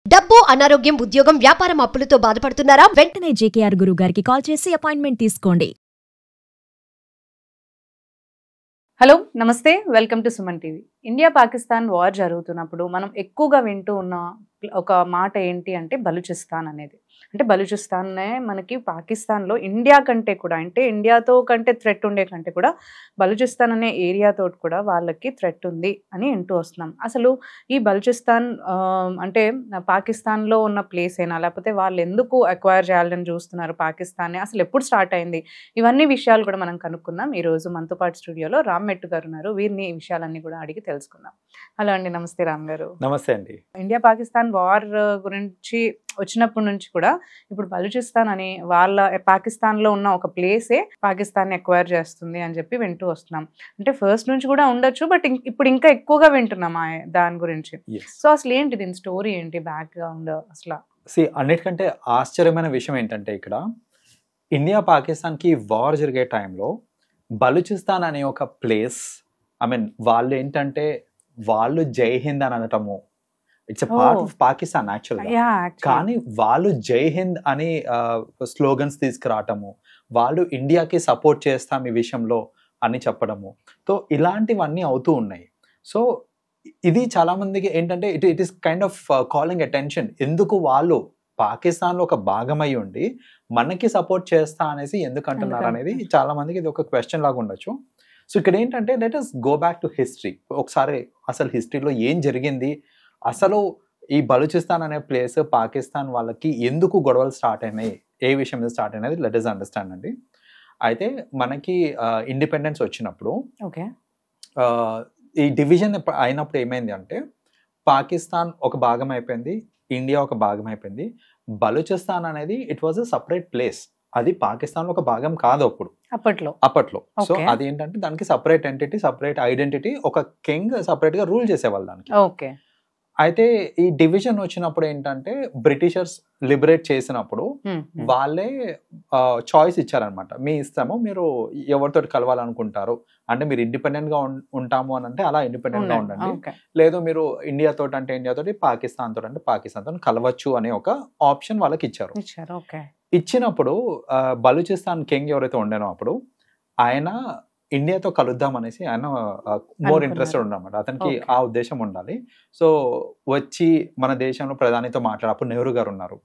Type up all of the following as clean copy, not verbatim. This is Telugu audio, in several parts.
డబ్బు, అనారోగ్యం, ఉద్యోగం, వ్యాపారం అప్పులతో బాధపడుతున్నారా? వెంటనే జేకేఆర్ గురువు గారికి కాల్ చేసి అపాయింట్మెంట్ తీసుకోండి. హలో, నమస్తే, welcome to Suman TV. India Pakistan war జరుగుతున్నప్పుడు మనం ఎక్కువగా వింటూ ఉన్న ఒక మాట ఏంటి అంటే బలూచిస్తాన్ అనేది. అంటే బలూచిస్తాన్నే మనకి పాకిస్తాన్లో ఇండియా కంటే కూడా, అంటే ఇండియాతో కంటే థ్రెట్ ఉండే కంటే కూడా బలూచిస్తాన్ అనే ఏరియాతో కూడా వాళ్ళకి థ్రెట్ ఉంది అని వింటూ వస్తున్నాం. అసలు ఈ బలూచిస్తాన్ అంటే పాకిస్తాన్లో ఉన్న ప్లేస్ అయినా, లేకపోతే వాళ్ళు ఎందుకు అక్వైర్ చేయాలని చూస్తున్నారు పాకిస్తాన్ని, అసలు ఎప్పుడు స్టార్ట్ అయింది, ఇవన్నీ విషయాలు కూడా మనం కనుక్కుందాం. ఈరోజు మనతో పాటు స్టూడియోలో రామ్ మెట్టు గారు ఉన్నారు. వీరిని ఈ విషయాలన్నీ కూడా అడిగి తెలుసుకుందాం. హలో అండి, నమస్తే రామ్ గారు. నమస్తే అండి. ఇండియా పాకిస్తాన్ వార్ గురించి వచ్చినప్పటి నుంచి కూడా ఇప్పుడు బలూచిస్తాన్ అని వాళ్ళ పాకిస్తాన్లో ఉన్న ఒక ప్లేసే పాకిస్తాన్ని ఎక్వైర్ చేస్తుంది అని చెప్పి వింటూ వస్తున్నాం. అంటే ఫస్ట్ నుంచి కూడా ఉండొచ్చు, బట్ ఇప్పుడు ఇంకా ఎక్కువగా వింటున్నాం దాని గురించి. సో అసలు ఏంటి దీని స్టోరీ ఏంటి, బ్యాక్గ్రౌండ్ అసలు? అన్నిటికంటే ఆశ్చర్యమైన విషయం ఏంటంటే, ఇక్కడ ఇండియా పాకిస్తాన్కి వార్ జరిగే టైంలో బలూచిస్తాన్ అనే ఒక ప్లేస్, వాళ్ళు ఏంటంటే వాళ్ళు జై హింద్ అని అనటము, it's a part of Pakistan యాక్చువల్గా. కానీ వాళ్ళు జై హింద్ అని స్లోగన్స్ తీసుకురావటము, వాళ్ళు ఇండియాకి సపోర్ట్ చేస్తాం ఈ విషయంలో అని చెప్పడము, సో ఇలాంటివన్నీ అవుతూ ఉన్నాయి. సో ఇది చాలా మందికి ఏంటంటే it is kind of calling attention. ఎందుకు వాళ్ళు పాకిస్తాన్లో ఒక భాగమై ఉండి మనకి సపోర్ట్ చేస్తా అనేసి ఎందుకు అంటున్నారు అనేది చాలా మందికి ఇది ఒక క్వశ్చన్ లాగా ఉండొచ్చు. సో ఇక్కడ ఏంటంటే let us go back to history. ఒకసారి అసలు హిస్టరీలో ఏం జరిగింది, అసలు ఈ బలూచిస్తాన్ అనే ప్లేస్ పాకిస్తాన్ వాళ్ళకి ఎందుకు గొడవలు స్టార్ట్ అయినాయి, ఏ విషయం మీద స్టార్ట్ అయినది లెట్ us అండర్స్టాండ్ అండి. అయితే మనకి ఇండిపెండెన్స్ వచ్చినప్పుడు ఈ డివిజన్ అయినప్పుడు ఏమైంది అంటే, పాకిస్తాన్ ఒక భాగం అయిపోయింది, ఇండియా ఒక భాగం అయిపోయింది. బలూచిస్తాన్ అనేది it was a separate place, అది పాకిస్తాన్ ఒక భాగం కాదు అప్పట్లో. సో అది ఏంటంటే దానికి సపరేట్ ఎంటిటీ, సపరేట్ ఐడెంటిటీ, ఒక కింగ్ సపరేట్ గా రూల్ చేసేవాళ్ళు దానికి. అయితే ఈ డివిజన్ వచ్చినప్పుడు ఏంటంటే బ్రిటిషర్స్ లిబరేట్ చేసినప్పుడు వాళ్ళే చాయిస్ ఇచ్చారనమాట, మీ ఇస్తాము, మీరు ఎవరితో కలవాలనుకుంటారు, అంటే మీరు ఇండిపెండెంట్ గా ఉంటాము అని అంటే అలా ఇండిపెండెంట్ గా ఉండండి, లేదు మీరు ఇండియా తోటి అంటే ఇండియా తోటి, పాకిస్తాన్ తోటి అంటే పాకిస్తాన్ తోటి కలవచ్చు అనే ఒక ఆప్షన్ వాళ్ళకి ఇచ్చారు. ఇచ్చినప్పుడు బలూచిస్తాన్ కింగ్ ఎవరైతే ఉండేనో అప్పుడు ఆయన ఇండియాతో కలుద్దాం అనేసి ఆయన మోర్ ఇంట్రెస్టెడ్ ఉన్నమాట, అతనికి ఆ ఉద్దేశం ఉండాలి. సో వచ్చి మన దేశంలో ప్రధానితో అప్పుడు నెహ్రూ గారు ఉన్నారు.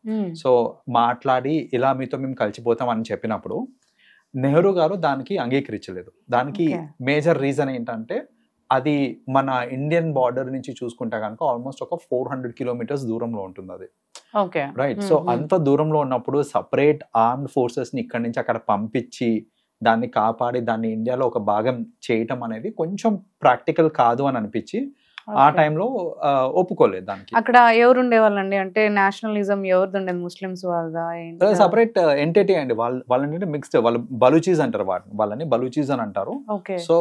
సో మాట్లాడి ఇలా మీతో మేము కలిసిపోతాం అని చెప్పినప్పుడు నెహ్రూ గారు దానికి అంగీకరించలేదు. దానికి మేజర్ రీజన్ ఏంటంటే, అది మన ఇండియన్ బార్డర్ నుంచి చూసుకుంటే కనుక ఆల్మోస్ట్ ఒక 400 కిలోమీటర్స్ దూరంలో ఉంటుంది అది, రైట్? సో అంత దూరంలో ఉన్నప్పుడు సపరేట్ ఆర్మ్డ్ ఫోర్సెస్ ని ఇక్కడ నుంచి అక్కడ పంపించి దాన్ని కాపాడి దాన్ని ఇండియాలో ఒక భాగం చేయటం అనేది కొంచెం ప్రాక్టికల్ కాదు అని అనిపించి ఆ టైంలో ఒప్పుకోలేదు దానికి. అక్కడ ఎవరు ఉండేవాళ్ళండి, అంటే నేషనలిజం ఎవరిది ఉండేది, ముస్లిమ్స్ వాళ్ళదా? సపరేట్ ఎంటిటీ అండి, వాళ్ళంటే మిక్స్డ్, వాళ్ళు బలూచీస్ అంటారు, వాళ్ళని బలూచీస్ అని అంటారు. So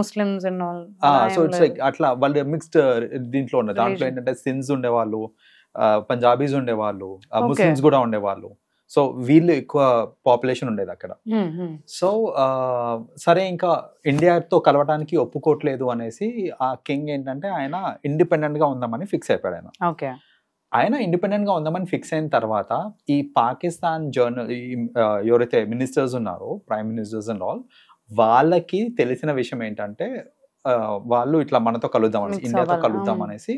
Muslims so it's like అట్లా వాళ్ళు మిక్స్డ్ దీంట్లో ఉండేది. దాంట్లో ఏంటంటే సిన్స్ ఉండేవాళ్ళు, పంజాబీస్ ఉండేవాళ్ళు, ముస్లిమ్స్ కూడా ఉండేవాళ్ళు. సో వీళ్ళు ఎక్కువ పాపులేషన్ ఉండేది అక్కడ. సో సరే ఇంకా ఇండియాతో కలవడానికి ఒప్పుకోవట్లేదు అనేసి ఆ కింగ్ ఏంటంటే ఆయన ఇండిపెండెంట్ గా ఉందామని ఫిక్స్ అయిపోయాడు. ఆయన ఇండిపెండెంట్ గా ఉందామని ఫిక్స్ అయిన తర్వాత ఈ పాకిస్తాన్ ఎవరైతే మినిస్టర్స్ ఉన్నారో, ప్రైమ్ మినిస్టర్స్ అండ్ ఆల్, వాళ్ళకి తెలిసిన విషయం ఏంటంటే వాళ్ళు ఇట్లా మనతో కలుద్దాం అనేసి, ఇండియాతో కలుద్దాం అనేసి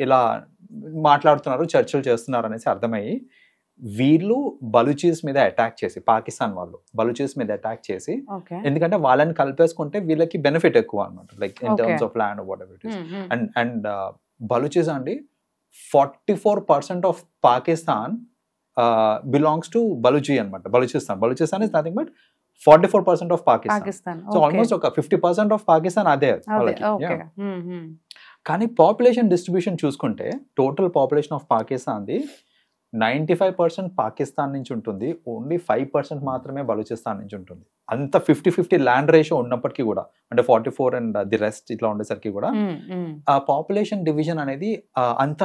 ఇలా మాట్లాడుతున్నారు, చర్చలు చేస్తున్నారు అనేసి అర్థమయ్యి వీళ్ళు బలూచీస్ మీద అటాక్ చేసి, పాకిస్తాన్ వాళ్ళు బలూచీస్ మీద అటాక్ చేసి, ఎందుకంటే వాళ్ళని కలిపేసుకుంటే వీళ్ళకి బెనిఫిట్ ఎక్కువ అనమాట, like in terms of land whatever it is. And Baluchis అండి 44% of Pakistan belongs to Baluchi అనమాట. Balochistan is nothing but 44% of Pakistan. So almost ఒక 50% ఆఫ్ పాకిస్తాన్ అదే. కానీ పాపులేషన్ డిస్ట్రిబ్యూషన్ చూసుకుంటే total population of Pakistan the 95% Pakistan నుంచి ఉంటుంది, ఓన్లీ 5% మాత్రమే బలూచిస్తాన్ నుంచి ఉంటుంది. అంత 50-50 ల్యాండ్ రేషియో ఉన్నప్పటికీ కూడా, అంటే 44 అండ్ ది రెస్ట్ ఇట్లా ఉండేసరికి కూడా ఆ పాపులేషన్ డివిజన్ అనేది అంత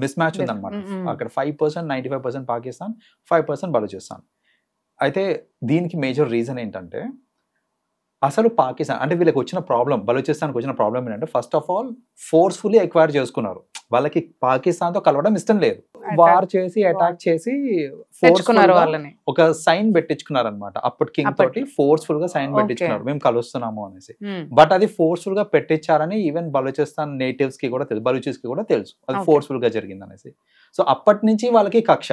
మిస్ మ్యాచ్ ఉంది అనమాట. అక్కడ 5% 95% పాకిస్తాన్, 5% బలూచిస్తాన్. అయితే దీనికి మేజర్ రీజన్ ఏంటంటే, అసలు పాకిస్తాన్ అంటే వీళ్ళకి వచ్చిన ప్రాబ్లం, బలూచిస్తాన్కి వచ్చిన ప్రాబ్లం ఏంటంటే first of all forcefully acquire చేసుకున్నారు. వాళ్ళకి పాకిస్తాన్తో కలవడం ఇష్టం లేదు. వార్ చేసి అటాక్ చేసి తెచ్చుకున్నారు వాళ్ళని. ఒక సైన్ పెట్టించుకున్నారు అనమాట. అప్పటి కింగ్ తోటి ఫోర్స్ఫుల్ గా సైన్ పెట్టించుకున్నారు, మేము కలుస్తున్నాము అనేసి. బట్ అది ఫోర్స్ఫుల్ గా పెట్టించారని ఈవెన్ బలూచిస్తాన్ నేటివ్స్ కి కూడా తెలుసు, బలూచిస్ కి కూడా తెలుసు అది ఫోర్స్ఫుల్ గా జరిగింది అనేసి. సో అప్పటి నుంచి వాళ్ళకి కక్ష.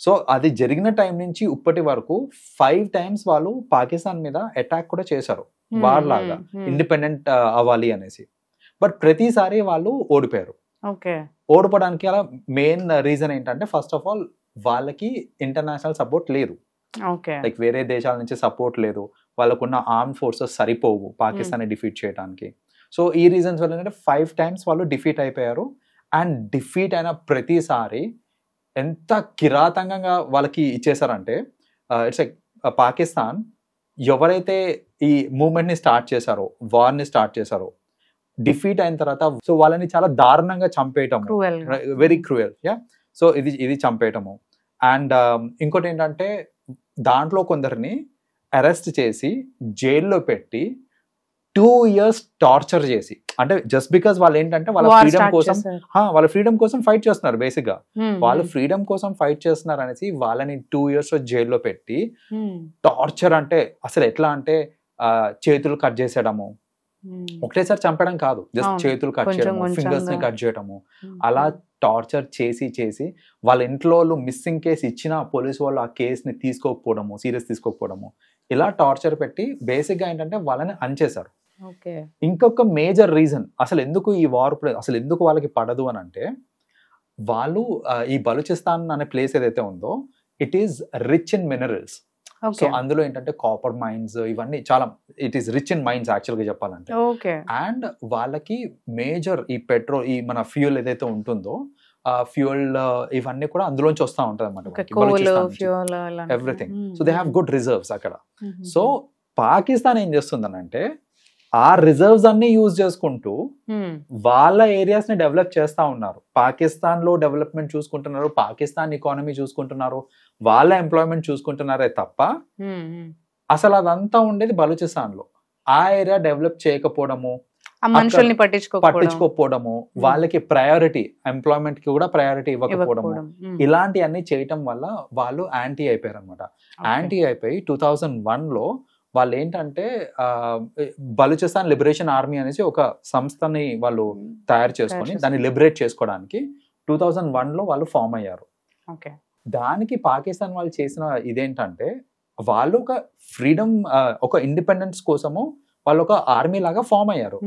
సో అది జరిగిన టైం నుంచి ఇప్పటి వరకు 5 times వాళ్ళు పాకిస్తాన్ మీద అటాక్ కూడా చేశారు, వార్ లాగా ఇండిపెండెంట్ అవ్వాలి అనేసి. బట్ ప్రతిసారి వాళ్ళు ఓడిపోయారు. ఓడిపోవడానికి అలా మెయిన్ రీజన్ ఏంటంటే ఫస్ట్ ఆఫ్ ఆల్ వాళ్ళకి ఇంటర్నేషనల్ సపోర్ట్ లేదు. లైక్ వేరే దేశాల నుంచి సపోర్ట్ లేదు, వాళ్ళకున్న ఆర్మ్ ఫోర్సెస్ సరిపోవు పాకిస్తాన్ డిఫీట్ చేయడానికి. సో ఈ రీజన్స్ వల్ల ఏంటంటే 5 times వాళ్ళు డిఫీట్ అయిపోయారు. అండ్ డిఫీట్ అయిన ప్రతిసారి ఎంత కిరాతంగా వాళ్ళకి ఇచ్చేసారంటే ఇట్స్ లైక్ పాకిస్తాన్ ఎవరైతే ఈ మూవ్మెంట్ ని స్టార్ట్ చేశారో, వార్ ని స్టార్ట్ చేశారో, డిఫీట్ అయిన తర్వాత సో వాళ్ళని చాలా దారుణంగా చంపేయటము, వెరీ క్రూయల్. సో ఇది చంపేయటము. అండ్ ఇంకోటి ఏంటంటే దాంట్లో కొందరిని అరెస్ట్ చేసి జైల్లో పెట్టి 2 years టార్చర్ చేసి, అంటే జస్ట్ బికాస్ వాళ్ళు ఏంటంటే వాళ్ళ ఫ్రీడమ్ కోసం ఫైట్ చేస్తున్నారు. బేసిక్ గా వాళ్ళు ఫ్రీడమ్ కోసం ఫైట్ చేస్తున్నారు అనేసి వాళ్ళని 2 years జైల్లో పెట్టి టార్చర్, అంటే అసలు ఎట్లా అంటే చేతులు కట్ చేసేయడము, ఒకటేసారి చంపడం కాదు, జస్ట్ చేతులు కట్ చేయడము, ఫింగర్స్ ని కట్ చేయడము, అలా టార్చర్ చేసి వాళ్ళ ఇంట్లో మిస్సింగ్ కేసు ఇచ్చిన పోలీసు వాళ్ళు ఆ కేసుని తీసుకోకపోవడము, సీరియస్ తీసుకోకపోవడము, ఇలా టార్చర్ పెట్టి బేసిక్ గా ఏంటంటే వాళ్ళని అన్చేశారు. ఇంకొక మేజర్ రీజన్ అసలు ఎందుకు ఈ వార్ అసలు ఎందుకు వాళ్ళకి పడదు అని అంటే, వాళ్ళు ఈ బలూచిస్తాన్ అనే ప్లేస్ ఏదైతే ఉందో it is rich in minerals. So అందులో ఏంటంటే కాపర్ మైన్స్ ఇవన్నీ చాలా, it is rich in mines actual గా చెప్పాలంటే. అండ్ వాళ్ళకి మేజర్ ఈ పెట్రోల్, ఈ మన ఫ్యూయల్ ఏదైతే ఉంటుందో ఫ్యూయల్ ఇవన్నీ కూడా అందులోంచి వస్తూ ఉంటది అనమాట, everything. So they have good reserves అక్కడ. సో పాకిస్తాన్ ఏం చేస్తుందనంటే ఆ రిజర్వ్స్ అన్ని యూజ్ చేసుకుంటూ వాళ్ళ ఏరియాస్ ని డెవలప్ చేస్తా ఉన్నారు. పాకిస్తాన్ లో డెవలప్మెంట్ చూసుకుంటున్నారు, పాకిస్తాన్ ఎకానమీ చూసుకుంటున్నారు, వాళ్ళ ఎంప్లాయ్మెంట్ చూసుకుంటున్నారే తప్ప అసలు అదంతా ఉండేది బలూచిస్తాన్ లో. ఆ ఏరియా డెవలప్ చేయకపోవడము, మనుషుల్ని పట్టించుకోకపోవడము, వాళ్ళకి ప్రయారిటీ, ఎంప్లాయ్మెంట్ కి కూడా ప్రయారిటీ ఇవ్వకపోవడము, ఇలాంటి అన్ని చేయటం వల్ల వాళ్ళు యాంటీ అయిపోయారు అనమాట. యాంటీ అయిపోయి 2001 లో వాళ్ళు ఏంటంటే బలూచిస్తాన్ లిబరేషన్ ఆర్మీ అనేసి ఒక సంస్థని వాళ్ళు తయారు చేసుకొని దాన్ని లిబరేట్ చేసుకోవడానికి 2001 లో వాళ్ళు ఫామ్ అయ్యారు. దానికి పాకిస్తాన్ వాళ్ళు చేసిన ఇదేంటంటే వాళ్ళు ఒక ఫ్రీడమ్, ఒక ఇండిపెండెన్స్ కోసము వాళ్ళు ఒక ఆర్మీ లాగా ఫామ్ అయ్యారు.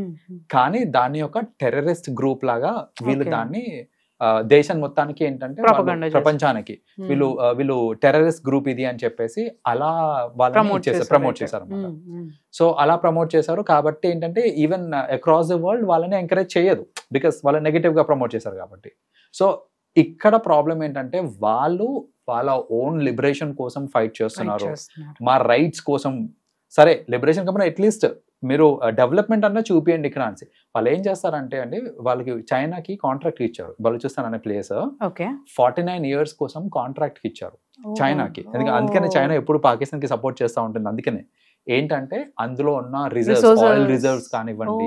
కానీ దాని యొక్క టెర్రరిస్ట్ గ్రూప్ లాగా వీళ్ళు దాన్ని దేశం మొత్తానికి ఏంటంటే ప్రపంచానికి వీళ్ళు టెర్రరిస్ట్ గ్రూప్ ఇది అని చెప్పేసి అలా వాళ్ళని ప్రమోట్ చేశారు అన్నమాట. సో అలా ప్రమోట్ చేశారు కాబట్టి ఏంటంటే ఈవెన్ అక్రాస్ ద వరల్డ్ వాళ్ళని ఎంకరేజ్ చేయదు, బికాస్ వాళ్ళు నెగటివ్ గా ప్రమోట్ చేశారు కాబట్టి. సో ఇక్కడ ప్రాబ్లం ఏంటంటే వాళ్ళు వాళ్ళ ఓన్ లిబరేషన్ కోసం ఫైట్ చేస్తున్నారు, మా రైట్స్ కోసం. సరే లిబరేషన్ కాకుండా అట్లీస్ట్ మీరు డెవలప్మెంట్ అన్నా చూపియండి ఇక్కడ అని. వాళ్ళు ఏం చేస్తారంటే అండి, వాళ్ళకి చైనాకి కాంట్రాక్ట్ ఇచ్చారు, బలూచిస్తాన్ అనే ప్లేస్ 49 years కోసం కాంట్రాక్ట్ ఇచ్చారు చైనాకి. అందుకనే చైనా ఎప్పుడు పాకిస్తాన్ కి సపోర్ట్ చేస్తూ ఉంటుంది. అందుకనే ఏంటంటే అందులో ఉన్న రిజర్వ్స్, ఆయిల్ రిజర్వ్స్ కానివ్వండి,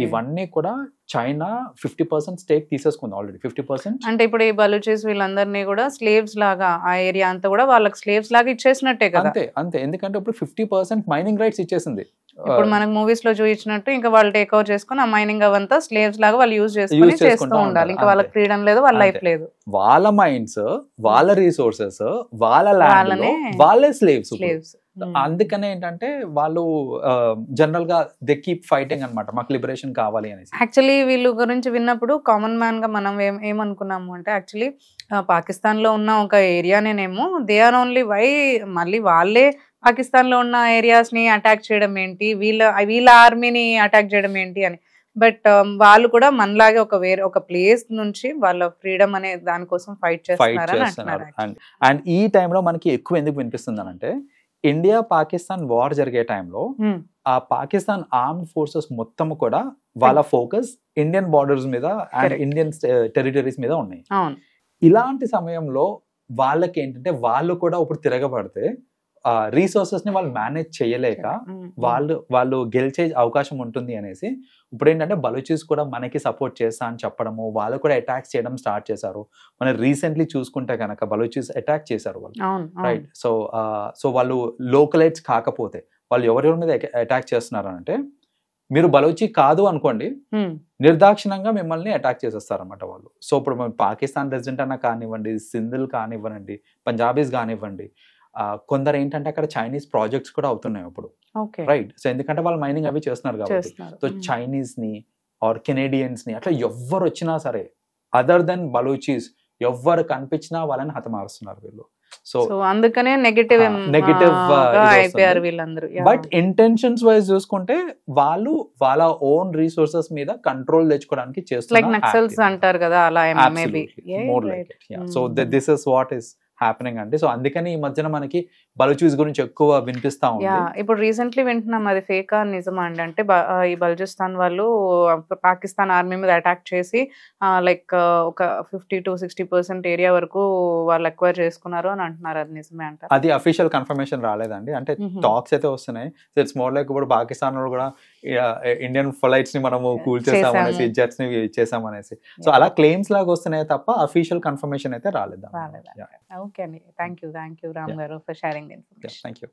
ఇవన్నీ కూడా చైనా 50% స్టేక్ తీసేసుకుంది ఆల్రెడీ. 50%. అంటే ఇప్పుడు ఈ బలూచిస్ వీళ్ళందరినీ కూడా స్లేవ్స్ లాగా, ఆ ఏరియా అంతా కూడా వాళ్ళకి స్లేవ్స్ లాగా ఇచ్చేసినట్టే కదా. అంతే. ఎందుకంటే ఇప్పుడు 50% మైనింగ్ రైట్స్ ఇచ్చేసింది. ఇప్పుడు మనకు మూవీస్ లో చూపించినట్టు ఇంకా వాళ్ళు టేక్ ఓవర్ చేసుకుని ఆ మైనింగ్ అవంతా స్లేవ్స్ లాగా వాళ్ళు యూజ్ చేసుకుని చేస్తూ ఉండాలి. ఇంకా వాళ్ళకి ఫ్రీడమ్ లేదు, వాళ్ళ లైఫ్ లేదు. వాళ్ళ మైండ్స్, వాళ్ళ రిసోర్సెస్, వాళ్ళ ల్యాండ్, వాళ్ళే స్లేవ్స్. అందుకనే ఏంటంటే వాళ్ళు జనరల్ గా దే కీప్ ఫైటింగ్ అన్నమాట, మాకు లిబరేషన్ కావాలి అనేసి. యాక్చువల్లీ వీళ్ళు గురించి విన్నప్పుడు కామన్ మ్యాన్ గా మనం ఏమనుకున్నాము అంటే, యాక్చువల్లీ పాకిస్తాన్ లో ఉన్న ఒక ఏరియానేమో దే ఆర్ ఓన్లీ వై, మళ్ళీ వాళ్ళే పాకిస్తాన్ లో ఉన్న ఏరియాస్ ని అటాక్ చేయడం ఏంటి, వీళ్ళ ఆర్మీని అటాక్ చేయడం ఏంటి అని. బట్ వాళ్ళు కూడా మనలాగే ఒక ప్లేస్ నుంచి వాళ్ళ ఫ్రీడమ్ అనే దానికోసం ఫైట్ చేస్తున్నారు. అండ్ ఈ టైంలో మనకి ఎక్కువ ఎందుకు వినిపిస్తుంది అంటే, ఇండియా పాకిస్తాన్ వార్ జరిగే టైంలో ఆ పాకిస్తాన్ ఆర్మ్డ్ ఫోర్సెస్ మొత్తం కూడా వాళ్ళ ఫోకస్ ఇండియన్ బార్డర్స్ మీద అండ్ ఇండియన్ టెరిటరీస్ మీద ఉన్నాయి. ఇలాంటి సమయంలో వాళ్ళకి ఏంటంటే వాళ్ళు కూడా ఇప్పుడు తిరగబడితే రీసోర్సెస్ ని వాళ్ళు మేనేజ్ చేయలేక వాళ్ళు గెలిచే అవకాశం ఉంటుంది అనేసి ఇప్పుడు ఏంటంటే బలూచిస్ కూడా మనకి సపోర్ట్ చేస్తా అని చెప్పడము, వాళ్ళు కూడా అటాక్స్ చేయడం స్టార్ట్ చేశారు. మనం రీసెంట్లీ చూసుకుంటే కనుక బలూచిస్ అటాక్ చేశారు వాళ్ళు, రైట్. సో వాళ్ళు లోకలైట్స్ కాకపోతే వాళ్ళు ఎవరెవరి మీద అటాక్ చేస్తున్నారు అంటే, మీరు బలూచి కాదు అనుకోండి, నిర్దాక్షిణంగా మిమ్మల్ని అటాక్ చేసేస్తారు అనమాట వాళ్ళు. సో ఇప్పుడు పాకిస్తాన్ రెసిడెంట్ అన్నా కానివ్వండి, సింధిల్ కానివ్వండి, పంజాబీస్ కానివ్వండి, కొందరు ఏంటంటే అక్కడ చైనీస్ ప్రాజెక్ట్స్ కూడా అవుతున్నాయి ఇప్పుడు, రైట్. సో ఎందుకంటే వాళ్ళు మైనింగ్ అవి చేస్తున్నారు కాబట్టి. సో చైనీస్ ని ఆర్ కెనేడియన్స్ ని అట్లా ఎవ్వరు వచ్చినా సరే, అదర్ దెన్ బలూచీస్ ఎవ్వరు కనిపించినా వాళ్ళని హతమారుస్తున్నారు వీళ్ళు. సో అందుకనే నెగటివ్ అయిపోయారు వీళ్ళందరూ. బట్ ఇంటెన్షన్స్ వైజ్ చూసుకుంటే వాళ్ళు వాళ్ళ ఓన్ రిసోర్సెస్ మీద కంట్రోల్ తెచ్చుకోవడానికి చేస్తున్నారు, నక్సల్స్ అంటారు కదా అలా. So this is what is happening అండి. సో అందుకని ఈ మధ్యన మనకి బలూచీస్ గురించి ఎక్కువ వినిపిస్తా ఉంది. ఇప్పుడు రీసెంట్లీ వింటున్నాం, అది ఫేకా నిజమా అండి? అంటే ఈ బలూచిస్తాన్ వాళ్ళు పాకిస్తాన్ ఆర్మీ మీద అటాక్ చేసి లైక్ ఒక 50 to 60% ఏరియా వరకు వాళ్ళు ఎక్వైర్ చేసుకున్నారు అని అంటున్నారు, అది నిజమే అంటారు? అది అఫీషియల్ కన్ఫర్మేషన్ రాలేదండి, అంటే టాక్స్ అయితే వస్తున్నాయి. ఇట్స్ మోర్ లైక్ ఇప్పుడు పాకిస్తాన్ లో కూడా ఇండియన్ ఫ్లైట్స్ ని మనము కూల్ చేసామనేసి, జెట్స్ ని చేసామనేసి, సో అలా క్లెయిమ్స్ లాగా వస్తున్నాయి తప్ప అఫీషియల్ కన్ఫర్మేషన్ అయితే రాలేదు. ఓకే అండి, థ్యాంక్ యూ రామ్ గారు for sharing the information. Thank you.